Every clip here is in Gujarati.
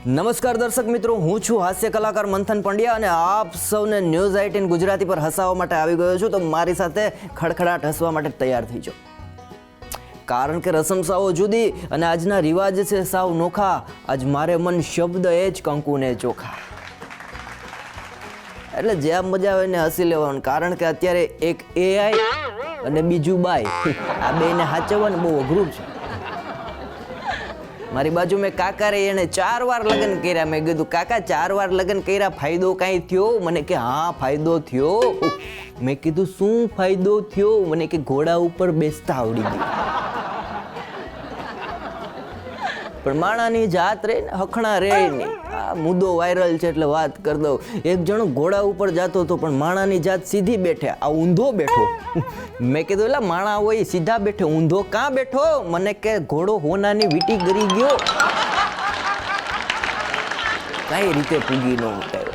નમસ્કાર દર્શક મિત્રો, હું છું હાસ્ય કલાકાર મંથન પંડ્યા અને આપ સૌને ન્યૂઝ 18 ગુજરાતી પર હસાવવા માટે આવી ગયો છું. તો મારી સાથે ખડખડાટ હસવા માટે તૈયાર થઈ જાઓ, કારણ કે રસમસાઓ જુદી અને આજના રિવાજ છે સાવ નોખા. આજ મારે મન શબ્દ એ જ કંકુને ચોખા. એટલે જ્યાં મજા આવે ને હસી લેવાનું, કારણ કે અત્યારે એક એઆઈ અને બીજું બાય, આ બેને સાચવવાનું બહુ અઘરું છે. મારી બાજુ મેં કાકા રે, એને 4 વાર લગ્ન કર્યા. મેં કીધું કાકા 4 વાર લગ્ન કર્યા, ફાયદો કાંઈ થયો? મને કે હા ફાયદો થયો. મેં કીધું શું ફાયદો થયો? મને કે ઘોડા ઉપર બેસતા આવડી ગયું. પણ માણાની જાત રે ને હખણા રે નહીં. આ મુદ્દો વાયરલ છે એટલે વાત કરી દઉં. એક જણો ઘોડા ઉપર જતો હતો પણ માણાની જાત સીધી બેઠે, આ ઊંધો બેઠો. મેં કીધું એટલે માણા હોય સીધા બેઠે, ઊંધો કાં બેઠો? મને કે ઘોડો હોનાની વીટી ગરી ગયો. કઈ રીતે પૂગી ન ઉઠાયો.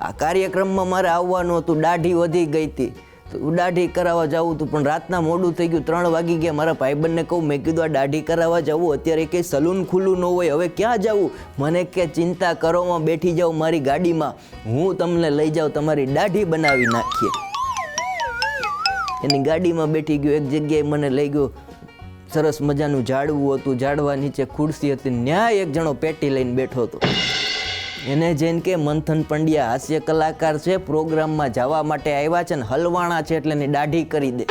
આ કાર્યક્રમમાં મારે આવવાનું હતું, દાઢી વધી ગઈ હતી તો દાઢી કરાવવા જવું હતું, પણ રાતના મોડું થઈ ગયું, 3 વાગી ગયા. મારા ભાઈબંધને કહું, મેં કીધું આ દાઢી કરાવવા જવું, અત્યારે કંઈ સલૂન ખુલ્લું ન હોય, હવે ક્યાં જવું? મને કે ચિંતા કરોમાં બેઠી જાઉં મારી ગાડીમાં, હું તમને લઈ જાઉં, તમારી દાઢી બનાવી નાખીએ. એની ગાડીમાં બેઠી ગયો, એક જગ્યાએ મને લઈ ગયો, સરસ મજાનું ઝાડવું હતું, ઝાડવા નીચે ખુરશી હતી, ન્યાય એક જણો પેટી લઈને બેઠો હતો. એને જેન કે મંથન પંડ્યા હાસ્ય કલાકાર છે, પ્રોગ્રામમાં જવા માટે આવ્યા છે ને હલવાણા છે એટલે એની દાઢી કરી દે.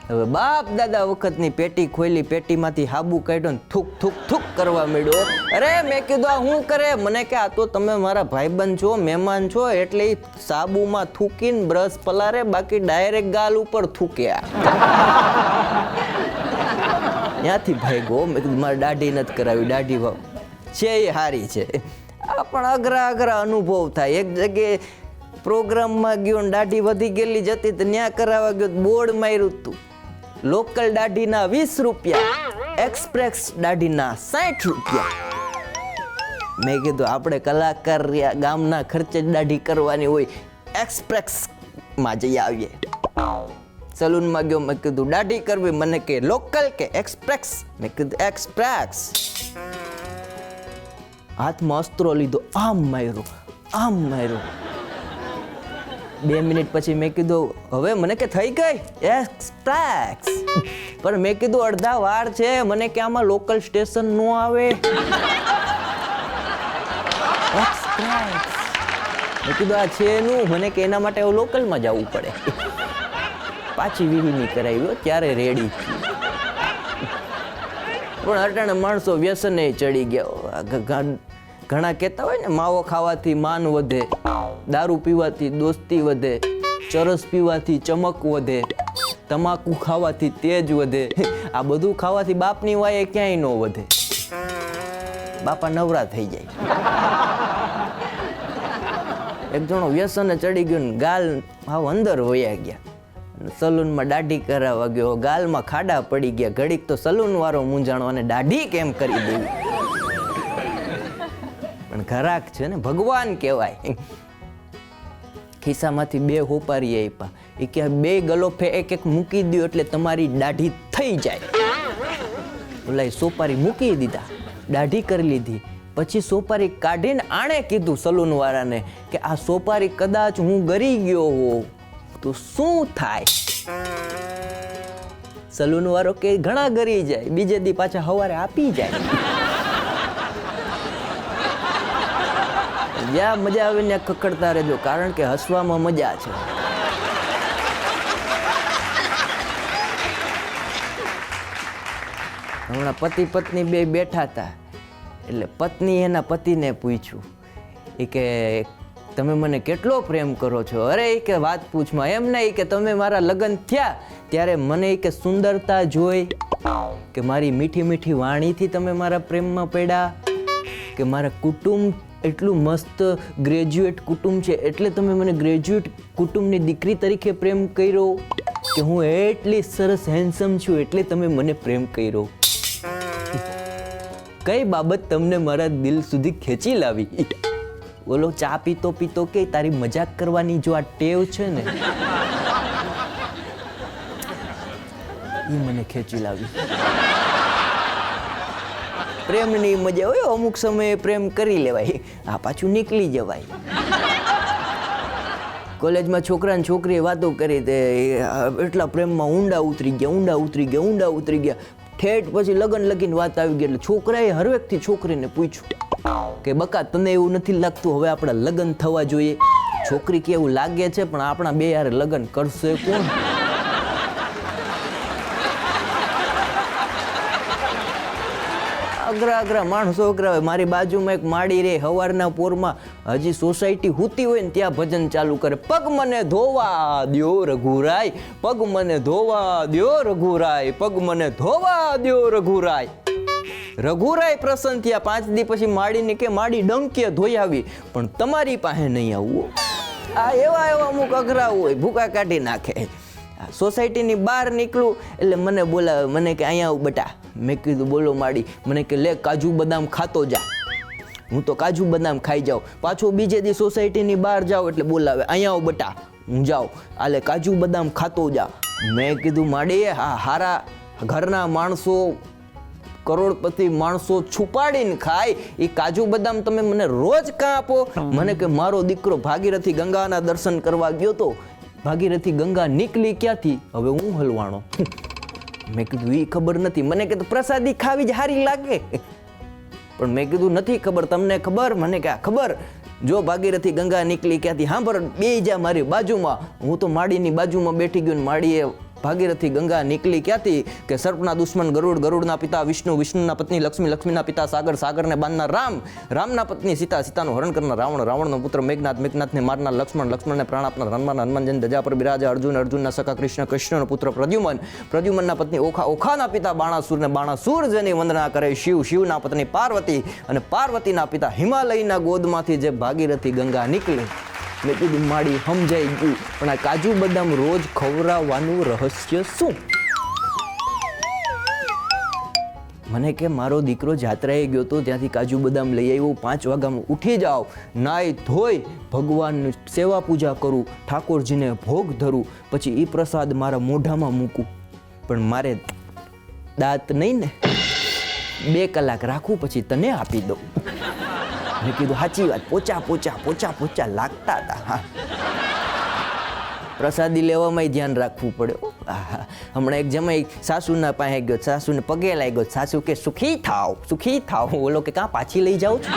હવે બાપ દાદા વખતની પેટી ખોલી, પેટીમાંથી હાબુ કાઢ્યો ને થૂક થૂક થૂક કરવા માંડ્યો. અરે મેં કીધું આ શું કરે? મને કે આ તો તમે મારા ભાઈબંધ છો, મહેમાન છો, એટલે સાબુમાં થૂકીને બ્રશ પલારે, બાકી ડાયરેક્ટ ગાલ ઉપર થૂક્યા. ત્યાંથી ભાઈ મેં કીધું મારે દાઢી નથી કરાવી, દાઢી ભાવ છે એ સારી છે. આ પણ અઘરા અનુભવ થાય. એક જગ્યાએ પ્રોગ્રામમાં ગયો ને દાઢી વધી ગયેલી જતી તો ત્યાં કરાવવા ગયો, બોર્ડ માર્યું હતું, લોકલ દાઢીના 20 રૂપિયા, એક્સપ્રેસ દાઢીના 60 રૂપિયા. મેં કીધું આપણે કલાકાર ગામના ખર્ચે દાઢી કરવાની હોય, એક્સપ્રેસમાં જઈ આવીએ. સલૂનમાં ગયો, મેં કીધું દાઢી કરવી, મને કે લોકલ કે એક્સપ્રેસ? મેં કીધું એક્સપ્રેસ. હાથમાં અસ્ત્રો લીધો, આમ માર્યો. 2 મિનિટ પછી મેં કીધું હવે? મને કે થઈ ગઈ એક્સપ્રેસ. પણ મેં કીધું અડધા વાર છે, મને કે આમાં લોકલ સ્ટેશન નો આવે. એક્સપ્રેસ. મેં કીધું આ છે નું? મને કે એના માટે લોકલમાં જવું પડે. પાછી વીહીની કરાવી, ત્યારે રેડી થયું. પણ અટાણે માણસો વ્યસને ચડી ગયા. ઘણા કહેતા હોય ને, માવો ખાવાથી માન વધે, દારૂ પીવાથી દોસ્તી વધે, ચરસ પીવાથી ચમક વધે, તમાકુ ખાવાથી તેજ વધે. આ બધું ખાવાથી બાપની વાય ક્યાંય ન વધે, બાપા નવરા થઈ જાય. એક જણો વ્યસને ચડી ગયો ને ગાલ હાવ અંદર વયા ગયા. સલૂનમાં દાઢી કરાવવા ગયો, ગાલમાં ખાડા પડી ગયા. ઘડીક તો સલૂન વાળો મૂંઝાણો અને દાઢી કેમ કરી દેવી. પણ ઘરાક છે ને, ભગવાન કહેવાય. ખિસ્સામાંથી 2 હોપારી આપ્યા, એ કે 2 ગલોફે એક મૂકી દો એટલે તમારી દાઢી થઈ જાય. ઓલા સોપારી મૂકી દીધા, દાઢી કરી લીધી. પછી સોપારી કાઢીને આણે કીધું સલૂન વાળાને કે આ સોપારી કદાચ હું ગરી ગયો હોઉં તો શું થાય? સલૂન વાળો કે ઘણા ગરી જાય, બીજે દી પાછા સવારે આપી જાય. જ્યાં મજા આવે ત્યાં ખખડતા રહેજો, કારણ કે હસવામાં મજા છે. હમણાં પતિ પત્ની 2 બેઠા હતા, એટલે પત્ની એના પતિને પૂછ્યું, એ કે તમે મને કેટલો પ્રેમ કરો છો? અરે એ કે વાત પૂછમાં, એમ નહીં કે તમે મારા લગ્ન થયા ત્યારે મને કે સુંદરતા જોઈ, કે મારી મીઠી મીઠી વાણીથી તમે મારા પ્રેમમાં પડ્યા, કે મારા કુટુંબ એટલું મસ્ત ગ્રેજ્યુએટ કુટુંબ છે એટલે તમે મને ગ્રેજ્યુએટ કુટુંબની દીકરી તરીકે પ્રેમ કર્યો, કે હું એટલી સરસ હેન્ડસમ છું એટલે તમે મને પ્રેમ કર્યો. કઈ બાબત તમને મારા દિલ સુધી ખેંચી લાવી? બોલો ચા પીતો પીતો કે તારી મજાક કરવાની જો આ ટેવ છે ને, એ મને ખેંચી લાવી. પ્રેમની મજા હોય, અમુક સમયે પ્રેમ કરી લેવાય, આ પાછું નીકળી જવાય. કોલેજમાં છોકરા ને છોકરીએ વાતો કરી તે એટલા પ્રેમમાં ઊંડા ઉતરી ગયા. ઠેઠ પછી લગન લગીને વાત આવી ગઈ એટલે છોકરાએ હરવેકથી છોકરીને પૂછ્યું કે બકા તને એવું નથી લાગતું હવે આપણા લગન થવા જોઈએ? છોકરી કે એવું લાગે છે પણ આપણા બે યાર લગન કરશે કોણ? અઘરા માણસો અઘરા. મારી બાજુમાં એક માડી રે, હવારના પોરમાં હજી સોસાયટી હૂતી હોય ને ત્યાં ભજન ચાલુ કરે, પગ મને ધોવા દ્યો રઘુરાય, પગ મને ધોવા દ્યો રઘુરાય, પગ મને ધોવા દ્યો રઘુરાય. રઘુરાય પ્રસન્ન થયા. 5 દી પછી માડીને કે માડી ડંકીએ ધોઈ આવી પણ તમારી પાસે નહીં આવવું. આ એવા અમુક અઘરા હોય, ભૂકા કાઢી નાખે. સોસાયટીની બહાર નીકળું એટલે મને બોલાવે, મને કે અહીંયા આવું બટા. મેં કીધું બોલો માડી. મને કે લે કાજુ બદામ ખાતો જા. હું તો કાજુ બદામ ખાઈ જાઉં. પાછો બીજે દી સોસાયટીની બહાર જાઉં એટલે બોલાવે અહીંયા આવું બટા. હું જાઉં આલે કાજુ બદામ ખાતો જા. મેં કીધું માડી હા હારા ઘરના માણસો કરોડપતિ માણસો છુપાડીને ખાય એ કાજુ બદામ તમે મને રોજ કાં આપો? મને કે મારો દીકરો ભાગીરથી ગંગાના દર્શન કરવા ગયો તો ભાગીરથી ગંગા નીકળી ક્યાંથી? હવે હું હલવાણો. મેં કીધું એ ખબર નથી. મને કીધું પ્રસાદી ખાવી જ સારી લાગે. પણ મેં કીધું નથી ખબર, તમને ખબર? મને કે ખબર. જો ભાગીરથી ગંગા નીકળી ક્યાંથી સાંભળ બે જા મારી બાજુમાં. હું તો માડીની બાજુમાં બેઠી ગયો ને માડીએ ભાગીરથી ગંગા નીકળી ક્યાંથી કે સર્પના દુશ્મન ગરુડ, ગરુડના પિતા વિષ્ણુ, વિષ્ણુના પત્ની લક્ષ્મી, લક્ષ્મીના પિતા સાગર, સાગરને બાંધનાર રામ, રામના પત્ની સીતા, સીતાનું હરણ કરનાર રાવણ, રાવણનો પુત્ર મેઘનાથ, મેઘનાથને મારનાર લક્ષ્મણ, લક્ષ્મણને પ્રાણ આપનાર હનુમાન, હનુમાનજન ધજા પર બિરાજે અર્જુન, અર્જુનના સખા કૃષ્ણ, કૃષ્ણનો પુત્ર પ્રદ્યુમન, પ્રદ્યુમનના પત્ની ઓખા, ઓખાના પિતા બાણાસુરને બાણાસુર જેની વંદના કરે શિવ, શિવના પત્ની પાર્વતી અને પાર્વતીના પિતા હિમાલયના ગોદમાંથી જે ભાગીરથી ગંગા નીકળી. મેં કીધું માડી સમજાઈ ગયું પણ આ કાજુ બદામ રોજ ખવડાવવાનું રહસ્ય શું? મને કે મારો દીકરો જાત્રાએ ગયો તો ત્યાંથી કાજુ બદામ લઈ આવ્યો. 5 વાગ્યામાં ઉઠી જાઓ, નાઈ ધોઈ ભગવાનની સેવા પૂજા કરું, ઠાકોરજીને ભોગ ધરું, પછી એ પ્રસાદ મારા મોઢામાં મૂકું. પણ મારે દાંત નહીં ને, 2 કલાક રાખું પછી તને આપી દઉં. મેં કીધું સાચી વાત. પોચા લાગતા હતા. હા, પ્રસાદી લેવામાં ધ્યાન રાખવું પડે. હમણાં એક જમાઈ સાસુના પાસે ગયો, સાસુને પગે લાગ્યો. સાસુ કે સુખી થાવ. બોલો કે કાં પાછી લઈ જાઉં છું?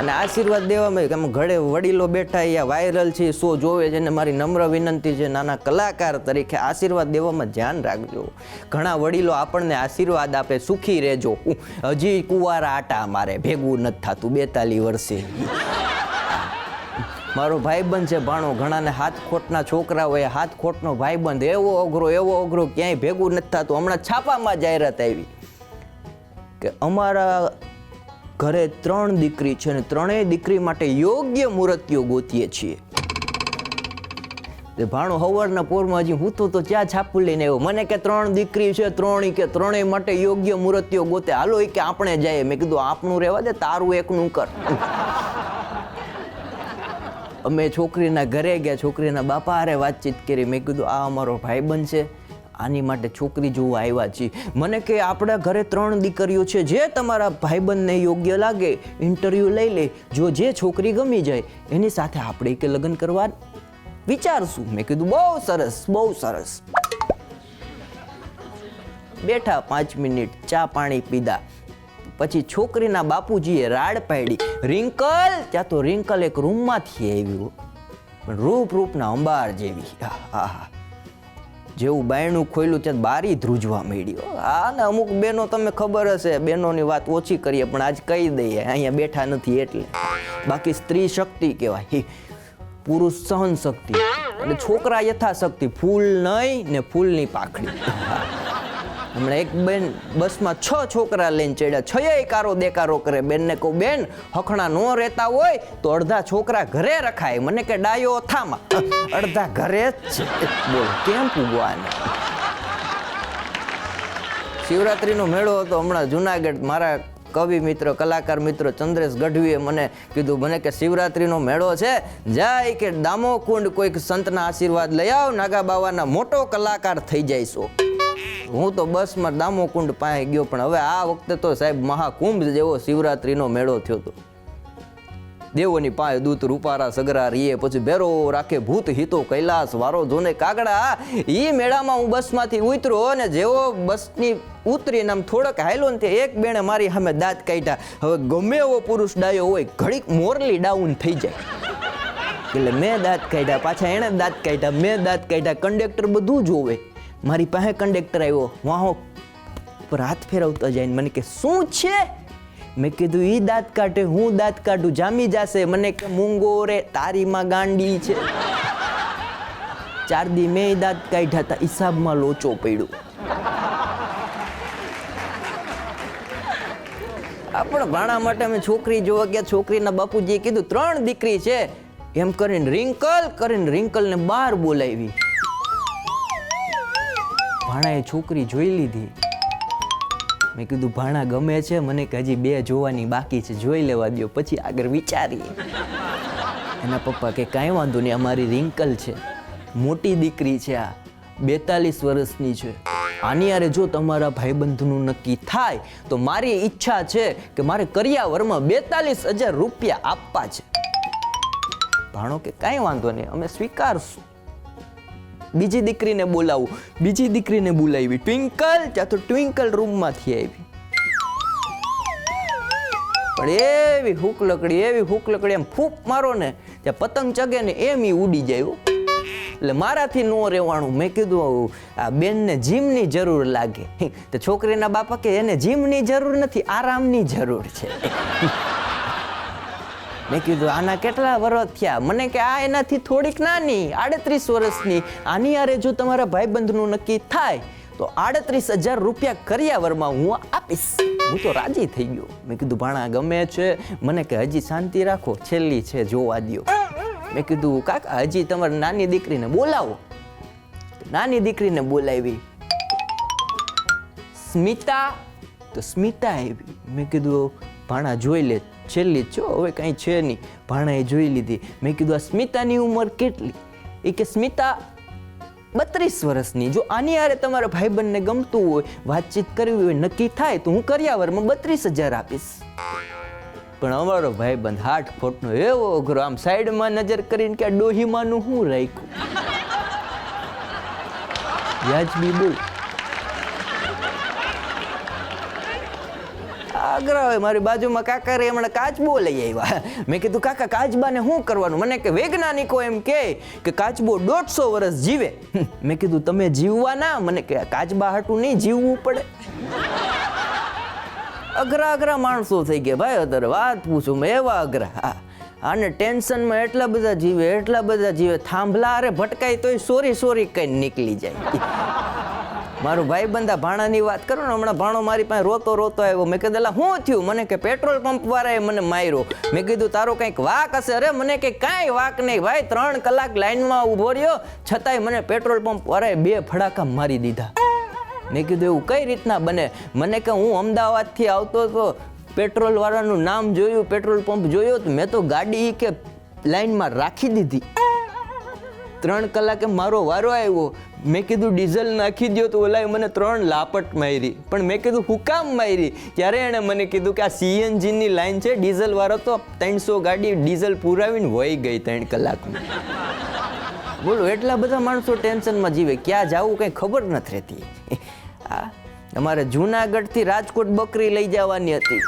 અને આશીર્વાદ દેવામાં કે ઘરે વડીલો બેઠા અહીંયા વાયરલ છે, શો જોવે છે, અને મારી નમ્ર વિનંતી છે નાના કલાકાર તરીકે આશીર્વાદ દેવામાં ધ્યાન રાખજો. ઘણા વડીલો આપણને આશીર્વાદ આપે સુખી રહેજો. હજી કુંવારા આટા મારે ભેગું નથી થતું 42 વર્ષે. મારો ભાઈબંધ છે ભાણો, ઘણાને હાથ ખોટના છોકરા હોય, હાથ ખોટનો ભાઈબંધ એવો અઘરો ક્યાંય ભેગું નથી થતું. હમણાં છાપામાં જાહેરાત આવી કે અમારા ઘરે 3 દીકરી છે અને 3 દીકરી માટે યોગ્ય મૂર્તિઓ ગોતીએ છીએ. ભાણો હવારના પોરમાં હજી હું તો ત્યાં છાપું લઈને આવ્યો. મને કે 3 દીકરી છે, 3 માટે યોગ્ય મૂર્તિઓ ગોતે. હાલો કે આપણે જાય. મેં કીધું આપણું રહેવા દે, તારું એકનું કર. અમે છોકરીના ઘરે ગયા, છોકરીના બાપા હારે વાતચીત કરી. મેં કીધું આ અમારો ભાઈબંધ છે, આની માટે છોકરી જોવા આવ્યા છીએ. મને કે આપણા ઘરે 3 દીકરીઓ છે, જે તમારા ભાઈબંધને યોગ્ય લાગે ઇન્ટરવ્યૂ લઈ લે, જો જે છોકરી ગમી જાય એની સાથે આપણે કે લગ્ન કરવા વિચારશું. મેં કીધું બહુ સરસ. બેઠા 5 મિનિટ, ચા પાણી પીધા. પછી છોકરીના બાપુજીએ રાડ પાડી, રિંકલ. ત્યાં તો રિંકલ એક રૂમમાંથી આવ્યું, પણ રૂપના અંબાર જેવી. જેવું બાયણું ખોલ્યું ત્યાં બારી ધ્રુજવા માંડી. ને અમુક બહેનો તમને ખબર હશે, બહેનોની વાત ઓછી કરીએ પણ આજ કહી દઈએ, અહીંયા બેઠા નથી એટલે. બાકી સ્ત્રી શક્તિ કહેવાય, પુરુષ સહન શક્તિ અને છોકરા યથાશક્તિ. ફૂલ નહીં ને ફૂલની પાખડી. હમણાં એક બેન બસમાં 6 છોકરા લઈને ચડ્યા, 6 કારો દેકારો કરે. બેનને કહું બેન હખણા ન રહેતા હોય તો અડધા છોકરા ઘરે રખાય. મને કે ડાયો થામાં, અડધા ઘરે જ છે. બોલ કેમ પૂગવાને? શિવરાત્રીનો મેળો હતો હમણાં જુનાગઢ. મારા કવિ મિત્ર, કલાકાર મિત્ર ચંદ્રેશ ગઢવીએ મને કીધું, મને કે શિવરાત્રીનો મેળો છે, જાય કે દામોકુંડ કોઈક સંતના આશીર્વાદ લઈ આવ, નાગા બાવાના મોટો કલાકાર થઈ જઈશો. હું તો બસમાં દામોકુંડ પાસે ગયો, પણ હવે આ વખતે તો સાહેબ મહાકુંભ જેવો શિવરાત્રીનો મેળો થયો હતો. દેવોની પાસે દૂત રૂપારા સગરા રીએ, પછી બેરો રાખે ભૂત હિતો કૈલાસ વારો જોને કાગડા. ઈ મેળામાં હું બસમાંથી ઉતરો અને જેવો બસની ઉતરીને આમ થોડોક હાયલો ને એક બેણે મારી સામે દાંત કાઢ્યા. હવે ગમે એવો પુરુષ ડાયો હોય ઘડીક મોરલી ડાઉન થઈ જાય. એટલે મેં દાંત કાઢ્યા, પાછા એણે દાંત કાઢ્યા, મેં દાંત કાઢ્યા. કંડક્ટર બધું જોવે. મારી પાસે કંડક્ટર આવ્યો, વાહો પર હાથ ફેરવતો જાય. મને કે શું છે? મેં કીધું ઈ દાંત કાઢે, હું દાંત કાઢું, જામી જશે. મને કે મૂંગો રે, તારીમાં ગાંડી છે. 4 દી મેં દાંત કાઢ્યા હતા, હિસાબમાં લોચો પડ્યો. આપણા ભાણા માટે અમે છોકરી જોવા ગયા. છોકરીના બાપુજીએ કીધું 3 દીકરી છે એમ કરીને રિંકલને બહાર બોલાવી. ભાણાએ છોકરી જોઈ લીધી. મેં કીધું ભાણા ગમે છે? મને કે હજી 2 જોવાની બાકી છે, જોઈ લેવા દો પછી આગળ વિચારીએ. એના પપ્પા કે કાંઈ વાંધો નહીં, અમારી રિંકલ છે, મોટી દીકરી છે, આ 42 વર્ષની છે. આની યારે જો તમારા ભાઈબંધનું નક્કી થાય તો મારી ઈચ્છા છે કે મારે કરિયાવરમાં 42,000 રૂપિયા આપવા છે. ભાણો કે કાંઈ વાંધો નહીં, અમે સ્વીકારશું. બીજી દીકરીને બોલાવું. બીજી દીકરીને બોલાવી. ટ્વિંકલ, ત્યાં તો ટ્વિંકલ રૂમમાંથી આવી. પણ એવી હૂક લકડી એમ ફૂંક મારો ને ત્યાં પતંગ ચગે ને એમ ઈ ઉડી જાય. એટલે મારાથી નો રહેવાનું. મેં કીધું આ બેનને જીમની જરૂર લાગે. તો છોકરીના બાપા કે એને જીમની જરૂર નથી, આરામની જરૂર છે. મેં કીધું આના કેટલા વર્ષ થયા? મને કે આ એનાથી થોડીક નાની, 38 વર્ષની. આની યારે જો તમારા ભાઈબંધનું નક્કી થાય તો 38,000 રૂપિયા કરિયાવરમાં હું આપીશ. હું તો રાજી થઈ ગયો. મેં કીધું ભાણા ગમે છે? મને કે હજી શાંતિ રાખો, છેલ્લી છે, જોવા દ્યો. મેં કીધું કાકા હજી તમારી નાની દીકરીને બોલાવો. નાની દીકરીને બોલાવી. સ્મિતા, તો સ્મિતા આવી. મેં કીધું ભાણા જોઈ લે, છેલ્લી છો, હવે કાંઈ છે નહીં. ભાણાએ જોઈ લીધી. મેં કીધું આ સ્મિતાની ઉંમર કેટલી? એ કે સ્મિતા 32 વર્ષની. જો આની યારે તમારા ભાઈબંધને ગમતું હોય, વાતચીત કરવી હોય, નક્કી થાય તો હું કરિયાવરમાં 32,000 આપીશ. પણ અમારો ભાઈબંધ 8 ફૂટનો એવો અઘરો, આમ સાઈડમાં નજર કરીને કે આ ડોહીમાનું શું રાખ્યું? વ્યાજબી બોલ. આગ્રહ હોય. મારી બાજુમાં કાકા રે હમણાં કાચબો લઈ આવ્યા. મેં કીધું કાકા કાચબાને શું કરવાનું? મને કે વૈજ્ઞાનિકો એમ કે કાચબો 150 વર્ષ જીવે. મેં કીધું તમે જીવવાના? મને કે કાચબા હાટું નહીં જીવવું પડે. અઘરા માણસો થઈ ગયા ભાઈ. અત્યારે વાત પૂછું મેં, એવા અઘરા. આને ટેન્શનમાં એટલા બધા જીવે. થાંભલા અરે ભટકાય તોય સોરી કઈ નીકળી જાય. મારો ભાઈબંધ ભાણાની વાત કરું ને, હમણાં ભાણો મારી પાસે રોતો આવ્યો. મેં કીધું શું થયું? મને કે પેટ્રોલ પંપ વાળાએ મને માર્યો. મેં કીધું તારો કંઈક વાક હશે? અરે મને કે કાંઈ વાક નહીં ભાઈ, 3 કલાક લાઈનમાં ઊભો રહ્યો છતાંય મને પેટ્રોલ પંપ વાળાએ 2 ફડાકા મારી દીધા. મેં કીધું એવું કઈ રીતના બને? મને કે હું અમદાવાદથી આવતો હતો, પેટ્રોલ વાળાનું નામ જોયું, પેટ્રોલ પંપ જોયો તો મેં તો ગાડી કે લાઈનમાં રાખી દીધી. 3 કલાકે મારો વારો આવ્યો. મેં કીધું ડીઝલ નાખી દો તો ઓલાએ મને 3 લાપટ મારી. પણ મેં કીધું હું કામ મારી? ત્યારે એણે મને કીધું કે આ CNGની લાઈન છે, ડીઝલ વાળો તો 300 ગાડી ડીઝલ પુરાવીને વહી ગઈ 3 કલાકમાં. બોલો એટલા બધા માણસો ટેન્શનમાં જીવે, ક્યાં જવું કંઈ ખબર નથી રહેતી. હા, અમારે જુનાગઢથી રાજકોટ બકરી લઈ જવાની હતી.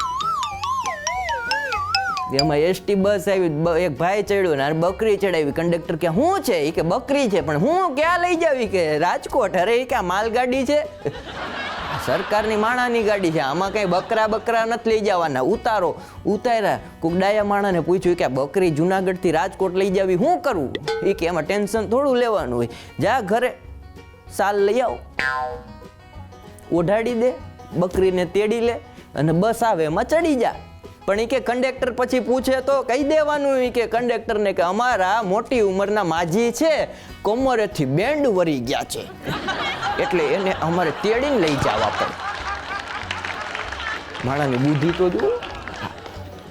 એમાં એસટી બસ આવી, એક ભાઈ ચડ્યો ને બકરી ચડાવી. કંડક્ટર કે શું છે? એ કે બકરી છે. પણ હું ક્યાં લઈ જાવી? કે રાજકોટ. અરે એ કે માલગાડી છે, સરકારની માણાની ગાડી છે, આમાં કઈ બકરા નથી લઈ જવાના. ઉતાર્યા. કોઈક ડાયા માણાને પૂછ્યું કે બકરી જુનાગઢથી રાજકોટ લઈ જાવી શું કરવું? એ કે એમાં ટેન્શન થોડું લેવાનું હોય, જા ઘરે સાલ લઈ આવ, ઓઢાડી દે, બકરીને તેડી લે અને બસ આવે એમાં ચડી જા. પણ એ કે કંડક્ટર પછી પૂછે તો કહી દેવાનું એ કે કંડક્ટરને કે અમારા મોટી ઉંમરના માજી છે, કમરેથી બેન્ડ વરી ગયા છે, એટલે એને અમારે તેડીને લઈ જવા પડે. માણાની બુદ્ધિ તો જુઓ.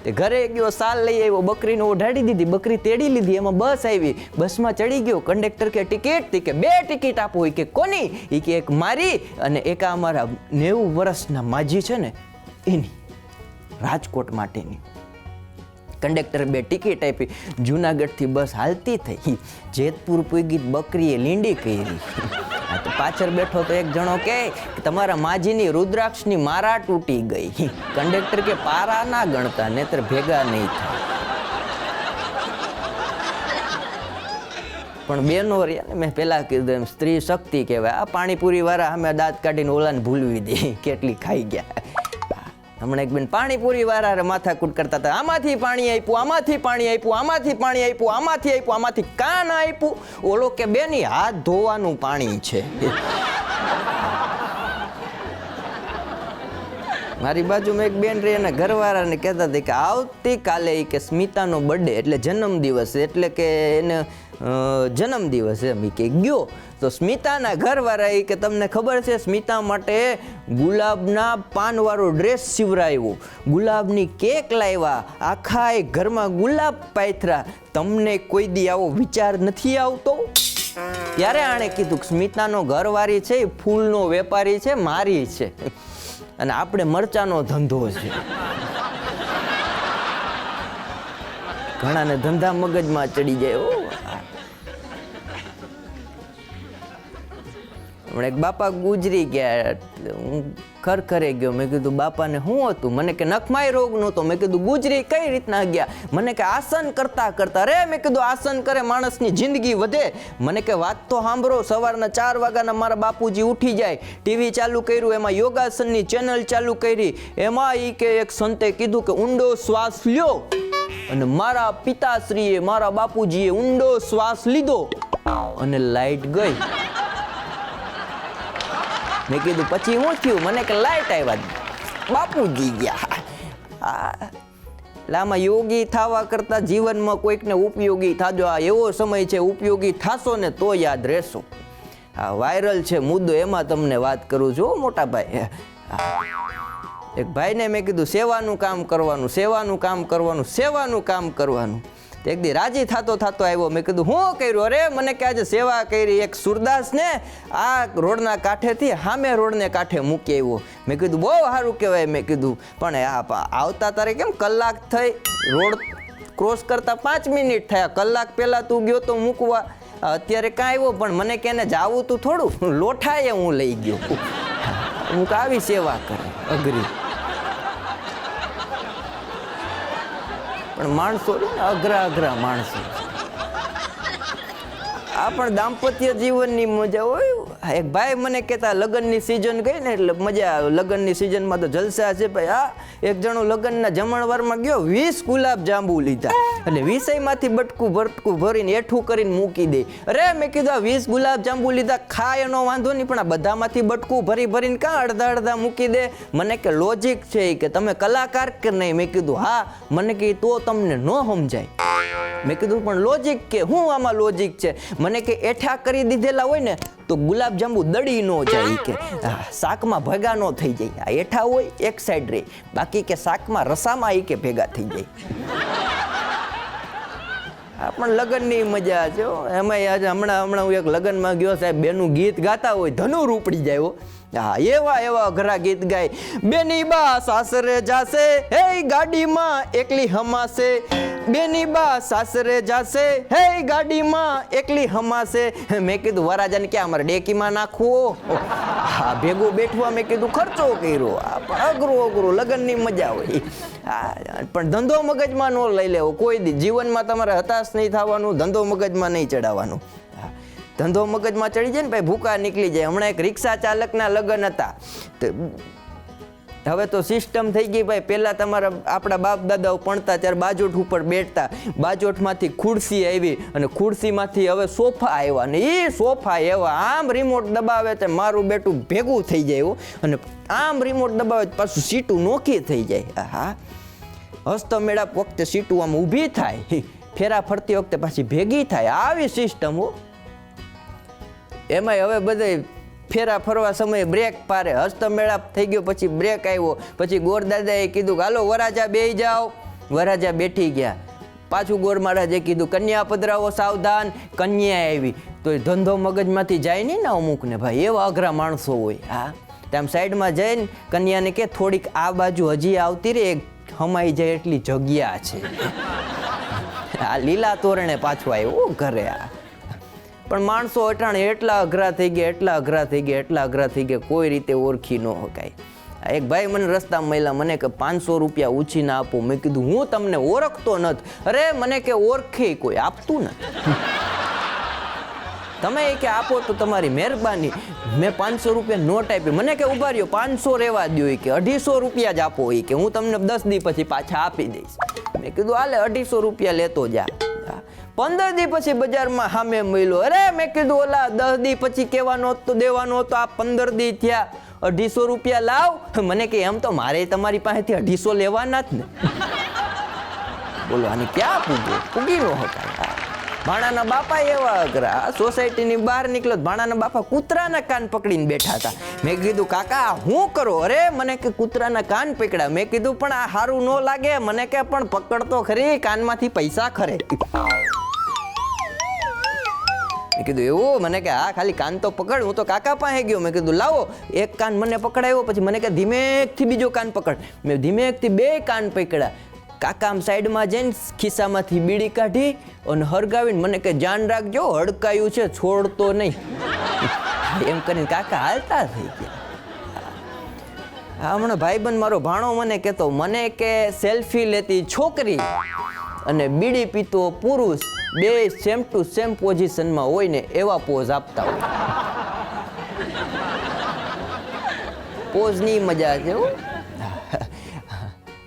તે ઘરે ગયો, સાલ લઈ આવ્યો, બકરીને ઓઢાડી દીધી, બકરી તેડી લીધી, એમાં બસ આવી, બસમાં ચડી ગયો, કંડક્ટર કે ટિકિટ, કે 2 ટિકિટ આપો, કે કોની, કે એક મારી અને એક અમારા 90 વર્ષના માજી છે ને એની, રાજકોટ માટેની. કંડક્ટરે 2 ટિકિટ આપી, જુનાગઢથી બસ હાલતી થઈ, જેતપુર પૂગી, બકરીએ લીંડી કરી. તો પાછળ બેઠો તો એક જણો કે તમારા માજીની રુદ્રાક્ષની મારા તૂટી ગઈ. કંડક્ટર કે પારા ના ગણતા નહીતર ભેગા નહીં થાય. પણ બેનો રહ્યા ને, મેં પેલા કીધું એમ સ્ત્રી શક્તિ કહેવાય. આ પાણીપુરી વાળા અમે દાંત કાઢીને ઓલાને ભૂલવી દે કેટલી ખાઈ ગયા. હમણાં એક બેન પાણીપુરી વાળા માથાકૂટ કરતા હતા, આમાંથી પાણી આપ્યું, આમાંથી પાણી આપ્યું, આમાંથી પાણી આપ્યું, આમાંથી આપ્યું, આમાંથી કાં ના આપ્યું. ઓલો કે બેની હાથ ધોવાનું પાણી છે. મારી બાજુમાં એક બેન રહી એના ઘરવાળાને કહેતા હતા કે આવતીકાલે કે સ્મિતાનો બર્થડે એટલે જન્મદિવસ, એટલે કે એને જન્મદિવસ એમ કે ગયો તો સ્મિતાના ઘરવાળા કે તમને ખબર છે સ્મિતા માટે ગુલાબના પાનવાળો ડ્રેસ સીવરાવ્યો, ગુલાબની કેક લાવ્યા, આખા ઘરમાં ગુલાબ પાથરા, તમને કોઈ દી આવો વિચાર નથી આવતો? ત્યારે આણે કીધું કે સ્મિતાનો ઘરવાળી છે એ ફૂલનો વેપારી છે, મારી છે, અને આપણે મરચાનો ધંધો છે. ઘણાને ધંધા મગજમાં ચડી જાય. હમણાં એક બાપા ગુજરી ગયા, હું ખરખરે ગયો, મેં કીધું બાપાને શું હતું? મને કે નખમાય રોગ નહોતો. મેં કીધું ગુજરી કઈ રીતના ગયા? મને કે આસન કરતા કરતા. રે મેં કીધું આસન કરે માણસની જિંદગી વધે. મને કે વાત તો સાંભળો, સવારના 4 વાગ્યાના મારા બાપુજી ઉઠી જાય, ટીવી ચાલુ કર્યું, એમાં યોગાસનની ચેનલ ચાલુ કરી, એમાં કે એક સંતે કીધું કે ઊંડો શ્વાસ લ્યો, અને મારા પિતાશ્રીએ મારા બાપુજીએ ઊંડો શ્વાસ લીધો અને લાઈટ ગઈ. મેં કીધું પછી શું થયું? મને કે લાઈટ આવ્યા, બાપુજી ગયા. એટલે આમાં યોગી થવા કરતા જીવનમાં કોઈકને ઉપયોગી થાજો. આ એવો સમય છે, ઉપયોગી થાશો ને તો યાદ રહેશો. આ વાયરલ છે મુદ્દો, એમાં તમને વાત કરું છું મોટા ભાઈ. એક ભાઈને મેં કીધું સેવાનું કામ કરવાનું, સેવાનું કામ કરવાનું, સેવાનું કામ કરવાનું. એક દી રાજી થતો આવ્યો. મેં કીધું હું કર્યું? અરે મને કે આજે સેવા કરી. એક સુરદાસ ને આ રોડના કાંઠેથી સામે રોડને કાંઠે મૂકી આવ્યો. મેં કીધું બહુ સારું કહેવાય. મેં કીધું પણ આવતા તારે કેમ કલાક થઈ? રોડ ક્રોસ કરતા 5 મિનિટ થયા, કલાક પહેલા તું ગયો તો મૂકવા, અત્યારે કાં આવ્યો? પણ મને કે એને જાવું તું થોડું, લોઠાએ હું લઈ ગયો. હું આવી સેવા કરે અઘરી. પણ માણસો અઘરા માણસો. આ પણ દાંપત્ય જીવનની મજા હોય. એક ભાઈ મને કહેતા લગ્નની સિઝન ગઈ ને એટલે મજા આવે. લગ્નની સિઝનમાં તો જલસા છે ભાઈ. હા, એક જણો લગ્નના જમણવારમાં ગયો, 20 ગુલાબ જાંબુ લીધા, એટલે 20માંથી બટકું ભરીને એઠું કરીને મૂકી દે. અરે મેં કીધું આ 20 ગુલાબ જાંબુ લીધા, ખાય એનો વાંધો નહીં, પણ આ બધામાંથી બટકું ભરીને કાં અડધા મૂકી દે? મને કે લોજિક છે કે તમે કલાકાર કે નહીં? મેં કીધું હા. મને કે તો તમને ન સમજાય. મેં કીધું પણ લોજિક કે હું આમાં લોજિક છે? મને કે એઠા કરી દીધેલા હોય ને તો ગુલાબ જાંબુ દડી ન જાય, કે શાકમાં ભેગા ન થઈ જાય. આ એઠા હોય એક સાઈડ રહે, બાકી કે શાકમાં રસામાં કે ભેગા થઈ જાય. આ પણ લગ્નની મજા છે. એમાં હમણાં હું એક લગ્નમાં ગયો, સાહેબ બેનું ગીત ગાતા હોય, ધનુર ઉપડી જાય. હા, એવા અઘરા ગીત ગાય. બેની બા સાસરે જાશે, હે ગાડીમાં એકલી હમાશે, બેની બા સાસરે જાશે, હે ગાડીમાં એકલી હમાશે. મેં કીધું વરાજાને ક્યાં અમારે ડેકીમાં નાખવો? હા, ભેગો બેઠવા મેં કીધું ખર્ચો કર્યો. અઘરું લગ્નની મજા હોય. હા, પણ ધંધો મગજમાં ન લઈ લેવો કોઈ દી. જીવનમાં તમારે હતાશ નહીં થવાનું, ધંધો મગજમાં નહીં ચડાવવાનું. ધંધો મગજમાં ચડી જાય ને ભાઈ, ભૂકા નીકળી જાય. હમણાં એક રિક્ષા ચાલકના લગ્ન હતા. હવે તો સિસ્ટમ થઈ ગઈ ભાઈ. પહેલાં આપણા બાપ દાદાઓ ભણતા ત્યારે બાજોઠ ઉપર બેઠતા, બાજોઠમાંથી ખુરશી આવી અને ખુરશીમાંથી હવે સોફા આવ્યા, અને એ સોફા એવા આમ રિમોટ દબાવે તો મારું બેટું ભેગું થઈ જાય, અને આમ રિમોટ દબાવે પાછું સીટું નોખી થઈ જાય. હા, હસ્તમેળાપ વખતે સીટું આમ ઊભી થાય, ફેરા ફરતી વખતે પાછી ભેગી થાય. આવી સિસ્ટમ હો. એમાંય હવે બધે ફેરા ફરવા સમયે બ્રેક પારે. હસ્તમેળાપ થઈ ગયો પછી બ્રેક આવ્યો. પછી ગોરદાદાએ કીધું કે હાલો વરાજા બેહી જાઓ. વરરાજા બેઠી ગયા, પાછું ગોર મહારાજે કીધું કન્યા પધરાવો સાવધાન, કન્યા આવી. તો એ ધંધો મગજમાંથી જાય નહીં ને અમુકને ભાઈ, એવા અઘરા માણસો હોય. હા, આમ સાઈડમાં જઈને કન્યાને કે થોડીક આ બાજુ હજી આવતી રે, હમાઈ જાય એટલી જગ્યા છે. આ લીલા તોરણે પાછું આવ્યું ઘરે. આ પણ માણસો અટાણે એટલા અઘરા થઈ ગયા, કોઈ રીતે ઓળખી ન શકાય. એક ભાઈ મને રસ્તામાં મળ્યા, મને કે 500 રૂપિયા ઉછીને આપો. મેં કીધું હું તમને ઓળખતો નથી. અરે મને કે ઓળખે કોઈ, આપતું નથી. તમે કે આપો તો તમારી મહેરબાની. મેં 500 રૂપિયા નોટ આપી. મને કે ઉભા રહ્યો, 500 રહેવા દો, કે 250 રૂપિયા જ આપો, કે હું તમને 10 દી પછી પાછા આપી દઈશ. મેં કીધું હાલે 250 રૂપિયા લેતો જા. 15 દી પછી બજારમાં સામે મળ્યો. અરે મેં કીધું ઓલા 10 દી પછી કહેવાનો તો દેવાનો હતો, આ 15 દી થયા, 250 રૂપિયા લાવ. મને કે એમ તો મારે તમારી પાસેથી 250 લેવાના જ ને. બોલો આની ક્યાં પૂગી નો હતા. ભાણાના બાપા એવા અઘરા. સોસાયટીની બહાર નીકળ્યો, ભાણાના બાપા કૂતરાના કાન પકડીને બેઠા હતા. મેં કીધું કાકા હું કરો? અરે મને કે કૂતરાના કાન પકડ્યા. મેં કીધું પણ આ સારું ન લાગે. મને કે પણ પકડતો ખરી, કાનમાંથી પૈસા ખરે. મેં કીધું એવું? મને કે હા ખાલી કાન તો પકડ. હું તો કાકા પાસે ગયો. મેં કીધું લાવો, એક કાન મને પકડાયો, પછી મને કે ધીમેકથી બીજો કાન પકડ. મેં ધીમેકથી 2 કાન પકડ્યા. કાકા આમ સાઈડમાં જઈને ખિસ્સામાંથી બીડી કાઢી અને હરગાવીને મને કે જાન રાખજો, હડકાયું છે છોડતો નહીં. એમ કરીને કાકા હાલતા થઈ ગયા. હા, હમણાં ભાઈબંધ મારો ભાણો મને કહેતો, મને કે સેલ્ફી લેતી છોકરી અને બીડી પીતો પુરુષ બે સેમ ટુ સેમ પોઝિશનમાં હોય ને એવા પોઝ આપતા હોય. પોઝની મજા છે.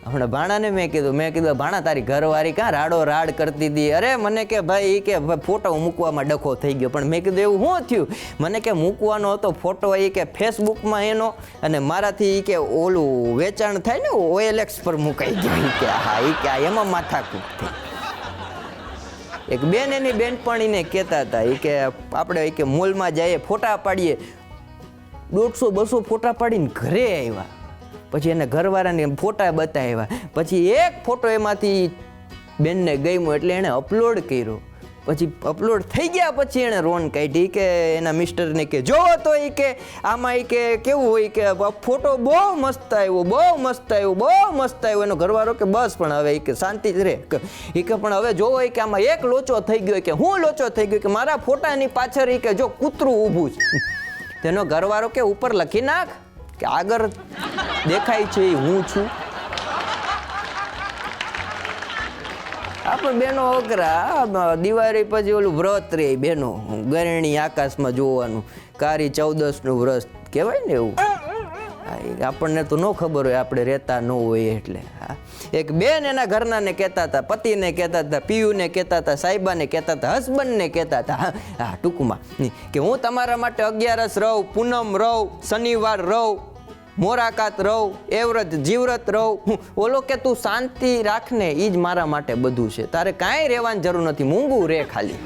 હમણાં ભાણાને મેં કીધું ભાણા તારી ઘરવાળી કાં રાડો રાડ કરતી હતી? અરે મને કે ભાઈ કે ફોટો મૂકવામાં ડખો થઈ ગયો. પણ મેં કીધું એવું શું થયું? મને કે મૂકવાનો હતો ફોટો એ કે ફેસબુકમાં એનો, અને મારાથી કે ઓલું વેચાણ થાય ને OLX પર મુકાઈ ગયો. કે હા, કે એમાં માથાકૂટ થઈ. એક બેન એની બેનપણીને કહેતા હતા, કે આપણે કે મોલમાં જઈએ ફોટા પાડીએ, 150-200 ફોટા પાડીને ઘરે આવ્યા. પછી એને ઘરવાળાને ફોટા બતાવ્યા. પછી એક ફોટો એમાંથી બેનને ગમ્યો એટલે એણે અપલોડ કર્યો. પછી અપલોડ થઈ ગયા પછી એણે રોન કાઢી કે એના મિસ્ટરને કે જોવો તો એ કે આમાં કે કેવું હોય કે ફોટો બહુ મસ્ત આવ્યો. એનો ઘરવાળો કે બસ પણ હવે કે શાંતિ જ રહે. એ કે પણ હવે જોવો કે આમાં એક લોચો થઈ ગયો. કે હું લોચો થઈ ગયો? કે મારા ફોટાની પાછળ કે જો કૂતરું ઊભું છે. તેનો ઘરવાળો કે ઉપર લખી નાખ કે આગળ દેખાય છે હું છું. આપણે બેનો અઘરા. દિવાળી પછી ઓલું વ્રત રે બેનો, ગરણી આકાશમાં જોવાનું, કારી 14નું વ્રત કહેવાય ને એવું. આપણને તો ન ખબર હોય, આપણે રહેતા ન હોય એટલે. હા, એક બેન એના ઘરનાને કહેતા હતા, પતિને કહેતા હતા, પિયુને કહેતા હતા, સાહેબાને કહેતા હતા, હસબન્ડને કહેતા હતા. હા, ટૂંકમાં કે હું તમારા માટે 11 રહું, પૂનમ રહું, શનિવાર રહું, મોરાકાત રહું, એવ્રત જીવ્રત રહું. ઓલો કે તું શાંતિ રાખને, એ જ મારા માટે બધું છે, તારે કાંઈ રહેવાની જરૂર નથી, મૂંગું રે ખાલી.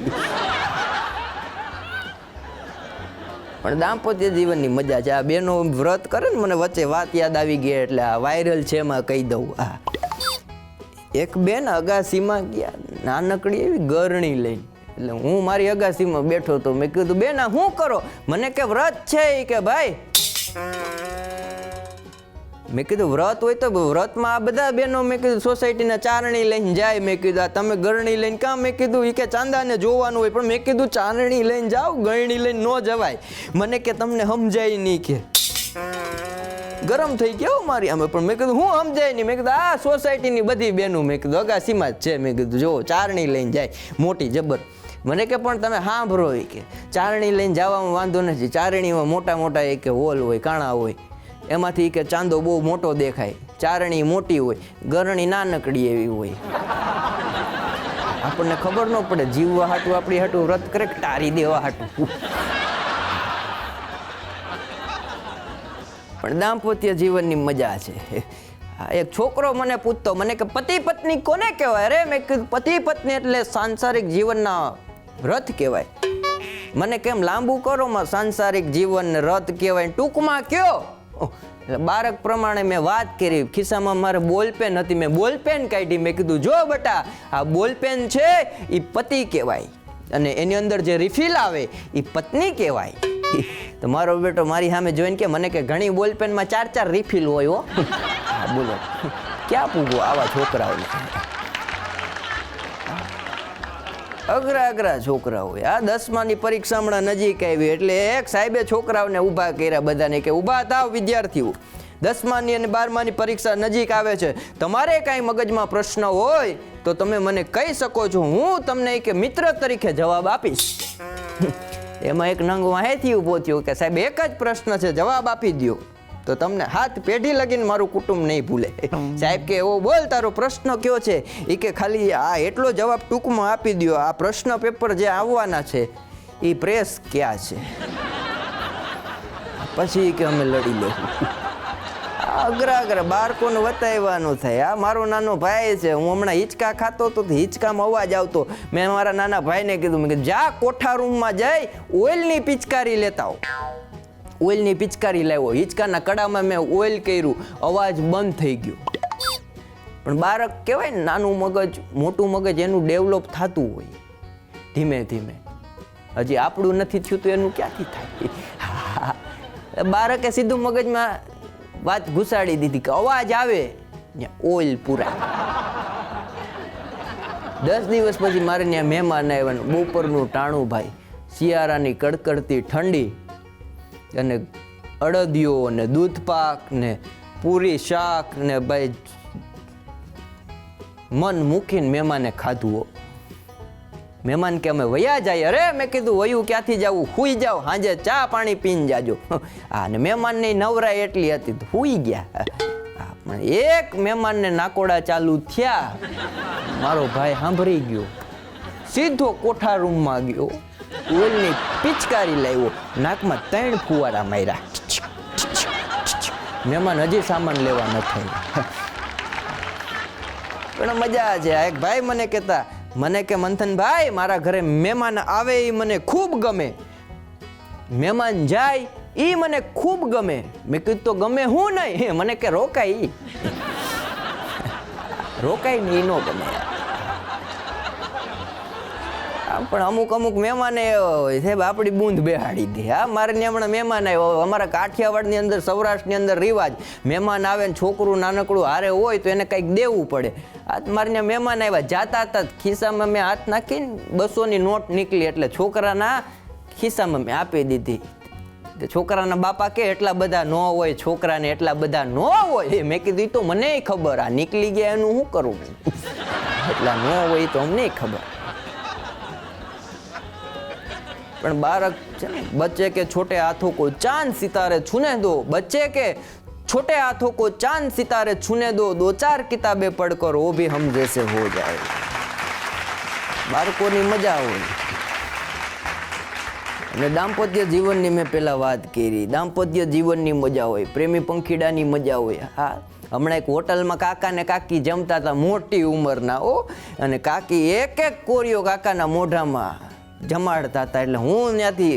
પણ દાંપત્ય જીવનની મજા છે. આ બેનો વ્રત કરે ને, મને વચ્ચે વાત યાદ આવી ગઈ એટલે આ વાયરલ છે એમાં કહી દઉં. હા, એક બેન અગાસીમાં ગયા, નાનકડી એવી ગરણી લઈને. એટલે હું મારી અગાસીમાં બેઠો હતો. મેં કીધું બેન આ શું કરો? મને કે વ્રત છે. કે ભાઈ મેં કીધું વ્રત હોય તો વ્રતમાં આ બધા બહેનો મેં કીધું સોસાયટીના ચારણી લઈને જાય. મેં કીધું આ તમે ગરણી લઈને કાં? મેં કીધું એ કે ચાંદાને જોવાનું હોય. પણ મેં કીધું ચારણી લઈને જાઓ, ગરણી લઈને ન જવાય. મને કે તમને સમજાય નહીં. કે ગરમ થઈ ગયો મારી આમે. પણ મેં કીધું હું સમજાય નહીં. મેં કીધું આ સોસાયટીની બધી બહેનો મેં કીધું અગાસીમાં જ છે. મેં કીધું જો ચારણી લઈને જાય મોટી જબર. મને કે પણ તમે સાંભળો કે ચારણી લઈને જવામાં વાંધો નથી. ચારણીમાં મોટા મોટા એક હોલ હોય, કાણા હોય, એમાંથી કે ચાંદો બહુ મોટો દેખાય. ચારણી મોટી હોય, ગરણી નાનકડી એવી હોય. આપણને ખબર ન પડે, જીવવા હાટું આપણી હાટું વ્રત કરે ટારી દેવા હાટું. પણ દાંપત્ય જીવનની મજા છે. એક છોકરો મને પૂછતો, મને કે પતિ પત્ની કોને કહેવાય? અરે મેં કીધું પતિ પત્ની એટલે સાંસારિક જીવનના રથ કહેવાય. મને કેમ લાંબુ કરો, સાંસારિક જીવન રથ કહેવાય, ટૂંકમાં કયો? એટલે બાળક પ્રમાણે મેં વાત કરી. ખિસ્સામાં મારે બોલપેન હતી, મેં બોલપેન કાઢી. મેં કીધું જો બેટા, આ બોલપેન છે એ પતિ કહેવાય અને એની અંદર જે રિફિલ આવે એ પત્ની કહેવાય. તો મારો બેટો મારી સામે જોઈને કે મને કે ઘણી બોલપેનમાં 4 રિફિલ હોય હો. બોલો ક્યાં પૂગો આવા છોકરાઓને? અઘરા છોકરા હોય. આ 10માની પરીક્ષા હમણાં નજીક આવી એટલે એક સાહેબે છોકરાઓને ઊભા કર્યા બધાને કે ઊભા થાવ વિદ્યાર્થીઓ, 10માની અને 12માની પરીક્ષા નજીક આવે છે, તમારે કાંઈ મગજમાં પ્રશ્ન હોય તો તમે મને કહી શકો છો, હું તમને કે મિત્ર તરીકે જવાબ આપીશ. એમાં એક નંગ વાહેથી ઊભો થયો કે સાહેબ એક જ પ્રશ્ન છે, જવાબ આપી દો તો તમને હાથ પેઢી લગીને મારું કુટુંબ નહીં ભૂલે. સાહેબ કે એવો બોલ, તારો પ્રશ્ન કયો છે? એ કે ખાલી આ એટલો જવાબ ટૂંકમાં આપી દો, આ પ્રશ્ન પેપર જે આવવાના છે એ પ્રેસ ક્યાં છે? પછી કે અમે લડી લેવું. અઘરા બાળકોને વતાવવાનું થાય. આ મારો નાનો ભાઈ છે, હું હમણાં હિંચકા ખાતો તો હિંચકામાં અવાજ આવતો. મેં મારા નાના ભાઈને કીધું, મેં જા કોઠા રૂમમાં જઈ ઓઇલની પિચકારી લેતા આવો. ઓઇલની પિચકારી લાવ્યો, હિંચકાના કડામાં મેં ઓઇલ કર્યું, અવાજ બંધ થઈ ગયો. પણ બાળક કહેવાય ને, નાનું મગજ મોટું મગજ એનું ડેવલપ થતું હોય ધીમે ધીમે. હજી આપણું નથી થયું તો એનું ક્યાંથી થાય? બાળકે સીધું મગજમાં વાત ઘુસાડી દીધી કે અવાજ આવે ઓઇલ પૂરા. 10 દિવસ પછી મારે ત્યાં મહેમાન આવ્યા, બપોરનું ટાણું ભાઈ, શિયાળાની કડકડતી ઠંડી અને અડદિયો ને દૂધ પાક ને પૂરી શાક ને ભાઈ મન મૂકીને મહેમાને ખાધું. મહેમાન કે અમે વયા જાય. અરે મેં કીધું વયું ક્યાંથી જવું, હુઈ જાઓ, સાંજે ચા પાણી પીને જાજો. હા, ને મહેમાનની નવરાઈ એટલી હતી તો હુઈ ગયા. પણ એક મહેમાનને નાકોડા ચાલુ થયા, મારો ભાઈ સાંભળી ગયો, સીધો કોઠા રૂમમાં ગયો, ઓઇલની પિચકારી લાવ્યો, નાકમાં 3 ફુવારા માર્યા. મહેમાન હજી સામાન લેવા ન થઈ. પણ મજા છે. એક ભાઈ મને કહેતા, મને કે મંથનભાઈ, મારા ઘરે મહેમાન આવે એ મને ખૂબ ગમે, મહેમાન જાય એ મને ખૂબ ગમે. મેં કીધું તો ગમે હું નહીં, મને કે રોકાય. રોકાય ને એ ન ગમે. પણ અમુક મહેમાને સાહેબ આપણી બૂંદ બેહાડી દે. હા, મારે ત્યાં હમણાં મહેમાન આવ્યો. અમારા કાઠિયાવાડની અંદર, સૌરાષ્ટ્રની અંદર રિવાજ, મહેમાન આવે ને છોકરું નાનકડું હારે હોય તો એને કંઈક દેવું પડે. આ મારે ત્યાં મહેમાન આવ્યા, જાતા હતા ખિસ્સામાં મેં હાથ નાખીને 200ની નોટ નીકળી એટલે છોકરાના ખિસ્સામાં મેં આપી દીધી. છોકરાના બાપા કે એટલા બધા ન હોય, છોકરાને એટલા બધા ન હોય. મેં કીધું તો મને ખબર, આ નીકળી ગયા એનું શું કરું? એટલા ન હોય તો અમને ખબર. પણ બાળક છે ને, બચ્ચે કે છોટે હાથોं को चांद सितारे छूने दो, बच्चे के छोटे हाथों को चांद सितारे छूने दो, 2-4 किताबें पढ़कर वो भी हम जैसे हो जाए. બાળકોની મજા હોય. અને દાંપત્ય જીવનની મેં પહેલા વાત કરી. દાંપત્ય જીવનની મજા હોય, પ્રેમી પંખીડાની મજા હોય. હા, હમણાં એક હોટલમાં કાકા ને કાકી જમતા હતા, મોટી ઉંમરના. અને કાકી એક કોરિયો કાકાના મોઢામાં જમાડતા હતા. એટલે હું ત્યાંથી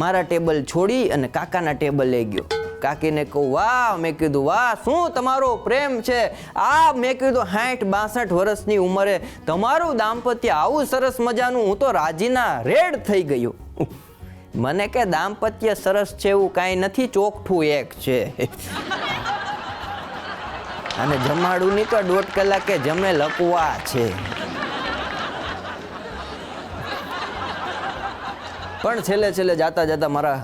મારા ટેબલ છોડી અને કાકાના ટેબલે ગયો. કાકીને કહું, વાહ. મેં કીધું, વાહ, શું તમારો પ્રેમ છે. આ મેં કીધું 60-62 વર્ષની ઉંમરે તમારું દાંપત્ય આવું સરસ મજાનું. હું તો રાજીના રેડ થઈ ગયો. મને કે દાંપત્ય સરસ છે એવું કાંઈ નથી, ચોકઠું એક છે. અને જમાડું નહીં તો 1.5 કલાકે જમે લકવા છે. પણ છેલ્લે જાતા મારા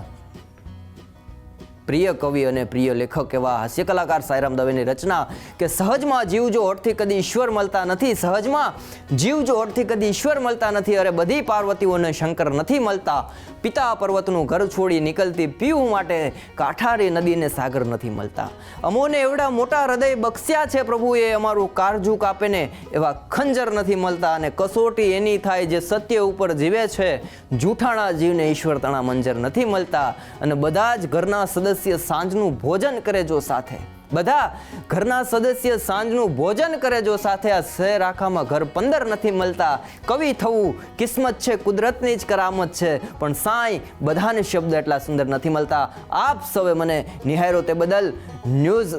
પ્રિય કવિ અને પ્રિય લેખક એવા હાસ્ય કલાકાર સાંઈરામ દવેની રચના કે સહજમાં જીવ જો હોઠથી કદી ઈશ્વર મળતા નથી, સહજમાં જીવ જો હોઠથી કદી ઈશ્વર મળતા નથી. અરે બધી પાર્વતીઓને શંકર નથી મળતા. પિતા પર્વતનું ઘર છોડી નીકળતી પીવું માટે કાંઠારી નદીને સાગર નથી મળતા. અમોને એવડા મોટા હૃદય બક્ષ્યા છે પ્રભુએ, અમારું કાળજું કાપે ને એવા ખંજર નથી મળતા. અને કસોટી એની થાય જે સત્ય ઉપર જીવે છે, જૂઠાણા જીવને ઈશ્વર તણા મંજર નથી મળતા. અને બધા જ ઘરના સદસ્ય સાંજનું ભોજન કરે જો સાથે, બધા ઘરના સદસ્ય સાંજનું ભોજન કરે જો સાથે, આ શહેર આખામાં ઘર 15 નથી મળતા. કવિ થવું કિસ્મત છે, કુદરતની જ કરામત છે, પણ સાંઈ બધાને શબ્દ એટલા સુંદર નથી મળતા. આપ સૌએ મને નિહાળ્યો તે બદલ ન્યૂઝ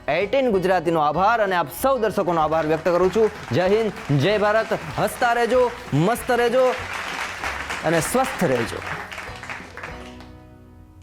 18 ગુજરાતીનો આભાર અને આપ સૌ દર્શકોનો આભાર વ્યક્ત કરું છું. જય હિન્દ, જય ભારત. હસતા રહેજો, મસ્ત રહેજો અને સ્વસ્થ રહેજો.